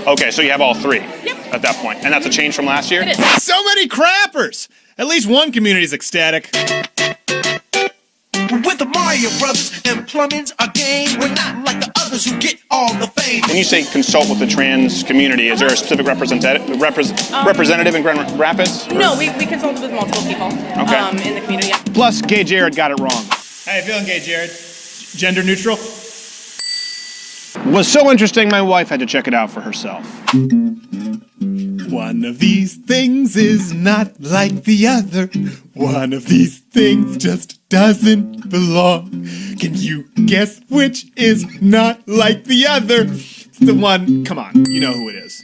Okay, so you have all three Yep. at that point. And that's a change from last year? It is. So many crappers! At least one community's ecstatic. We're with the Mario Brothers, and plumbing's our game. We're not like the others who get all the fame. When you say consult with the trans community, is there a specific representative in Grand Rapids? No, we consulted with multiple people in the community. Yeah. Plus, Gay Jared got it wrong. How you feeling, Gay Jared? Gender neutral? Was so interesting, my wife had to check it out for herself. One of these things is not like the other. One of these things just doesn't belong. Can you guess which is not like the other? It's the one, come on, you know who it is.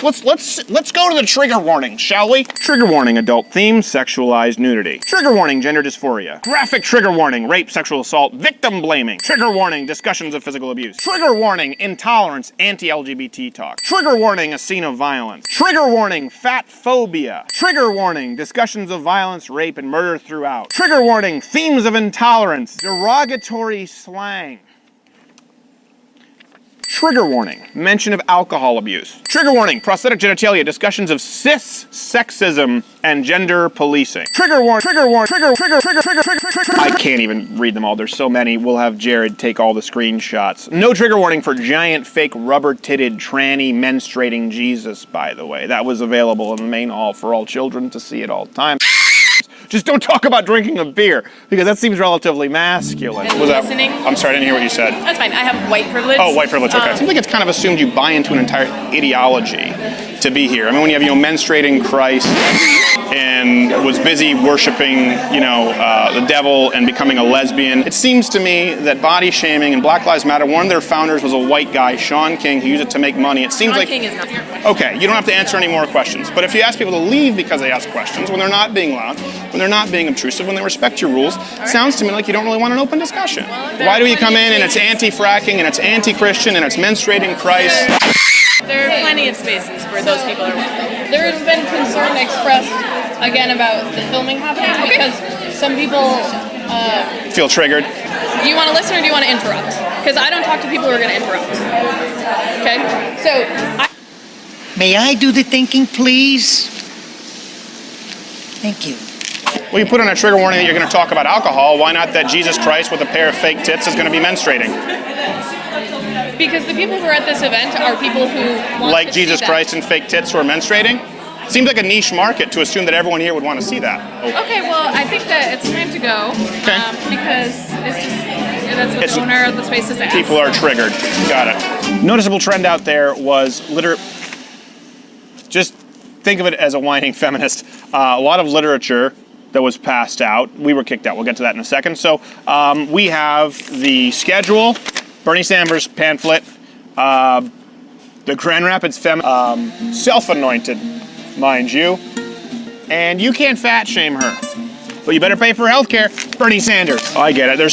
Let's go to the trigger warning, shall we? Trigger warning, adult themes, sexualized nudity. Trigger warning, gender dysphoria. Graphic trigger warning, rape, sexual assault, victim blaming. Trigger warning, discussions of physical abuse. Trigger warning, intolerance, anti-LGBT talk. Trigger warning, a scene of violence. Trigger warning, fat phobia. Trigger warning, discussions of violence, rape, and murder throughout. Trigger warning, themes of intolerance, derogatory slang. Trigger warning, mention of alcohol abuse. Trigger warning, prosthetic genitalia, discussions of cis sexism and gender policing. Trigger warning, trigger. I can't even read them all, there's so many. We'll have Jared take all the screenshots. No trigger warning for giant fake rubber-titted tranny menstruating Jesus, by the way. That was available in the main hall for all children to see at all times. Just don't talk about drinking a beer, because that seems relatively masculine. And Was that- listening. I'm sorry, I didn't hear what you said. That's fine. I have white privilege. Oh, white privilege, okay. It seems like it's kind of assumed you buy into an entire ideology to be here. I mean, when you have, menstruating Christ and was busy worshiping, the devil and becoming a lesbian. It seems to me that body shaming and Black Lives Matter, one of their founders was a white guy, Sean King, who used it to make money. It seems Sean like... King is not here. Okay, you don't have to answer any more questions. But if you ask people to leave because they ask questions, when they're not being loud, when they're not being obtrusive, when they respect your rules, it sounds to me like you don't really want an open discussion. Why do you come in and it's anti-fracking and it's anti-Christian and it's menstruating Christ? There are plenty of spaces where those people are welcome. There has been concern expressed again about the filming happening because some people. Feel triggered? Do you want to listen or do you want to interrupt? Because I don't talk to people who are going to interrupt. Okay, so. May I do the thinking, please? Thank you. Well, you put on a trigger warning that you're going to talk about alcohol. Why not that Jesus Christ with a pair of fake tits is going to be menstruating? Because the people who are at this event are people who want Like to Jesus see that. Christ and fake tits who are menstruating? Seems like a niche market to assume that everyone here would want to see that. Okay, well, I think that it's time to go because that's what the owner of the space is at. People are triggered. Got it. Noticeable trend out there was just think of it as a whining feminist. A lot of literature that was passed out. We were kicked out. We'll get to that in a second. So we have the schedule, Bernie Sanders pamphlet, the Grand Rapids self-anointed, mind you, and you can't fat shame her, but you better pay for health care, Bernie Sanders. Oh, I get it.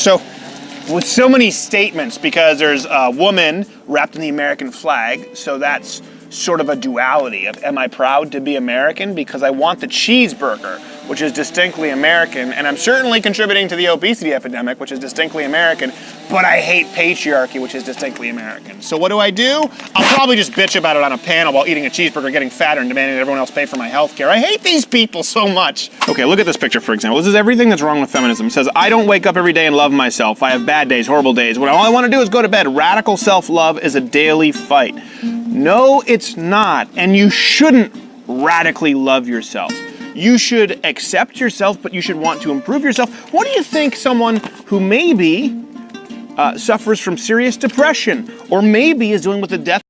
With so many statements, because there's a woman wrapped in the American flag, so that's sort of a duality of, am I proud to be American because I want the cheeseburger, which is distinctly American, and I'm certainly contributing to the obesity epidemic, which is distinctly American, but I hate patriarchy, which is distinctly American. So what do? I'll probably just bitch about it on a panel while eating a cheeseburger, getting fatter, and demanding that everyone else pay for my health care. I hate these people so much. Okay, look at this picture, for example. This is everything that's wrong with feminism. It says, I don't wake up every day and love myself. I have bad days, horrible days. All I want to do is go to bed. Radical self-love is a daily fight. No, it's not, and you shouldn't radically love yourself. You should accept yourself, but you should want to improve yourself. What do you think someone who maybe suffers from serious depression, or maybe is dealing with the death